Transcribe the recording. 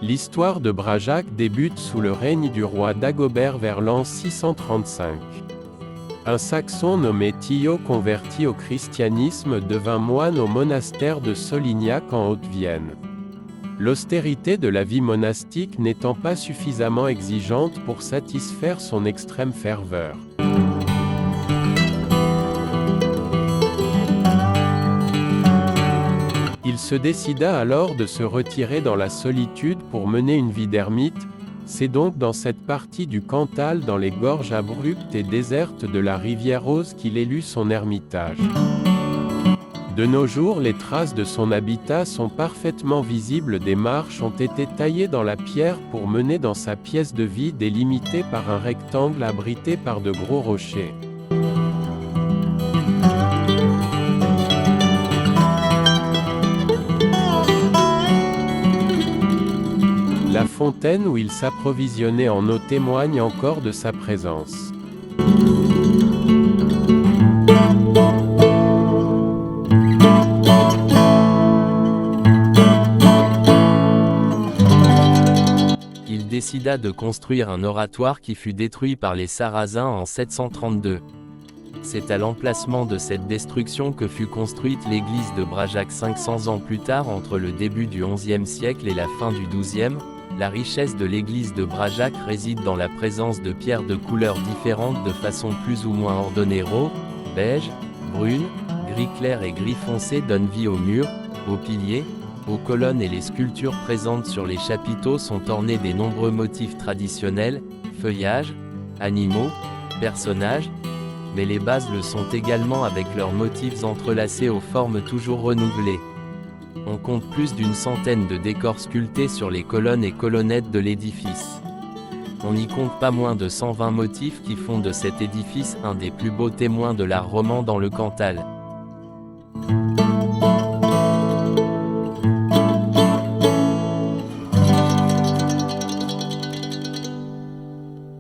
L'histoire de Brajac débute sous le règne du roi Dagobert vers l'an 635. Un Saxon nommé Thillot, converti au christianisme, devint moine au monastère de Solignac en Haute-Vienne. L'austérité de la vie monastique n'étant pas suffisamment exigeante pour satisfaire son extrême ferveur. Il se décida alors de se retirer dans la solitude pour mener une vie d'ermite. C'est donc dans cette partie du Cantal, dans les gorges abruptes et désertes de la rivière Auze, qu'il élut son ermitage. De nos jours, les traces de son habitat sont parfaitement visibles. Des marches ont été taillées dans la pierre pour mener dans sa pièce de vie, délimitée par un rectangle abrité par de gros rochers. La fontaine où il s'approvisionnait en eau témoigne encore de sa présence. Il décida de construire un oratoire qui fut détruit par les Sarrasins en 732. C'est à l'emplacement de cette destruction que fut construite l'église de Brajac 500 ans plus tard. Entre le début du XIe siècle et la fin du XIIe, la richesse de l'église de Brajac réside dans la présence de pierres de couleurs différentes de façon plus ou moins ordonnée. Rose, beige, brune, gris clair et gris foncé donnent vie aux murs, aux piliers, aux colonnes, et les sculptures présentes sur les chapiteaux sont ornées des nombreux motifs traditionnels, feuillages, animaux, personnages, mais les bases le sont également avec leurs motifs entrelacés aux formes toujours renouvelées. On compte plus d'une centaine de décors sculptés sur les colonnes et colonnettes de l'édifice. On n'y compte pas moins de 120 motifs qui font de cet édifice un des plus beaux témoins de l'art roman dans le Cantal.